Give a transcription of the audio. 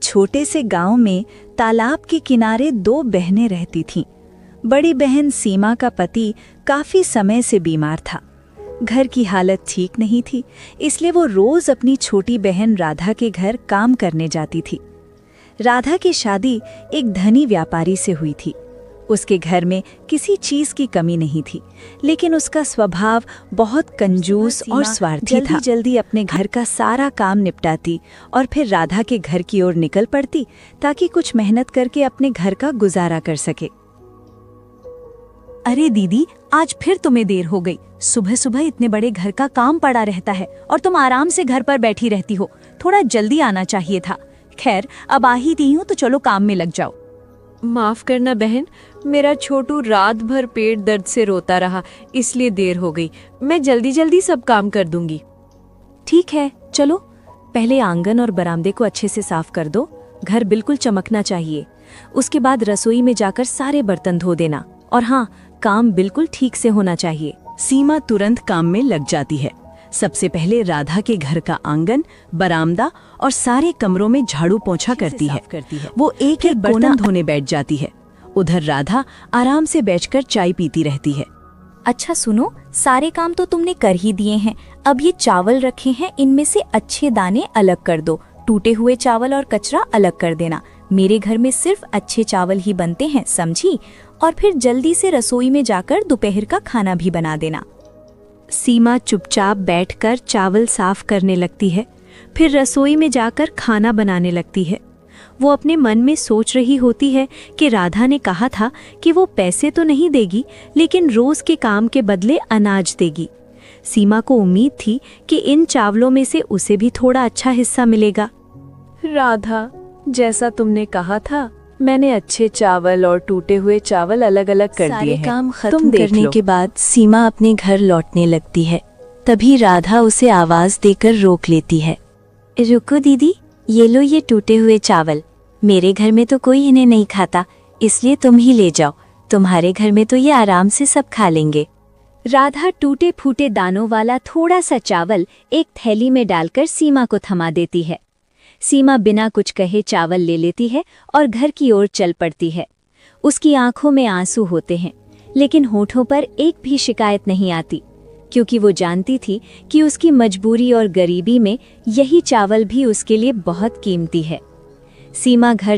छोटे से गांव में तालाब के किनारे दो बहनें रहती थीं। बड़ी बहन सीमा का पति काफी समय से बीमार था। घर की हालत ठीक नहीं थी, इसलिए वो रोज अपनी छोटी बहन राधा के घर काम करने जाती थी। राधा की शादी एक धनी व्यापारी से हुई थी। उसके घर में किसी चीज की कमी नहीं थी, लेकिन उसका स्वभाव बहुत कंजूस और स्वार्थी था। जल्दी अपने घर का सारा काम निपटाती और फिर राधा के घर की ओर निकल पड़ती ताकि कुछ मेहनत करके अपने घर का गुजारा कर सके। अरे दीदी, आज फिर तुम्हें देर हो गई। सुबह सुबह इतने बड़े घर का काम पड़ा रहता है और तुम आराम से घर पर बैठी रहती हो। थोड़ा जल्दी आना चाहिए था। खैर, अब आ ही दी हूँ तो चलो काम में लग जाओ। माफ करना बहन, मेरा छोटू रात भर पेट दर्द से रोता रहा, इसलिए देर हो गई। मैं जल्दी जल्दी सब काम कर दूंगी। ठीक है, चलो पहले आंगन और बरामदे को अच्छे से साफ कर दो। घर बिल्कुल चमकना चाहिए। उसके बाद रसोई में जाकर सारे बर्तन धो देना। और हाँ, काम बिल्कुल ठीक से होना चाहिए। सीमा तुरंत काम में लग जाती है। सबसे पहले राधा के घर का आंगन, बरामदा और सारे कमरों में झाड़ू पोंछा करती है। वो एक एक बर्तन धोने बैठ जाती है। उधर राधा आराम से बैठकर चाय पीती रहती है। अच्छा सुनो, सारे काम तो तुमने कर ही दिए हैं। अब ये चावल रखे हैं, इनमें से अच्छे दाने अलग कर दो। टूटे हुए चावल और कचरा अलग कर देना। मेरे घर में सिर्फ अच्छे चावल ही बनते हैं, समझी? और फिर जल्दी से रसोई में जाकर दोपहर का खाना भी बना देना। सीमा चुपचाप बैठकर चावल साफ करने लगती है, फिर रसोई में जाकर खाना बनाने लगती है। वो अपने मन में सोच रही होती है कि राधा ने कहा था कि वो पैसे तो नहीं देगी, लेकिन रोज के काम के बदले अनाज देगी। सीमा को उम्मीद थी कि इन चावलों में से उसे भी थोड़ा अच्छा हिस्सा मिलेगा। राधा, जैसा तुमने कहा था, मैंने अच्छे चावल और टूटे हुए चावल अलग अलग कर दिए हैं। सारे काम खत्म करने के बाद सीमा अपने घर लौटने लगती है। तभी राधा उसे आवाज देकर रोक लेती है। रुको दीदी, ये लो ये टूटे हुए चावल। मेरे घर में तो कोई इन्हें नहीं खाता, इसलिए तुम ही ले जाओ। तुम्हारे घर में तो ये आराम से सब खा लेंगे। राधा टूटे फूटे दानों वाला थोड़ा सा चावल एक थैली में डालकर सीमा को थमा देती है। सीमा बिना कुछ कहे चावल ले लेती है और घर की ओर चल पड़ती है। उसकी आंखों में आंसू होते हैं, लेकिन होठों पर एक भी शिकायत नहीं आती, क्योंकि वो जानती थी कि उसकी मजबूरी और गरीबी में यही चावल भी उसके लिए बहुत कीमती है। सीमा घर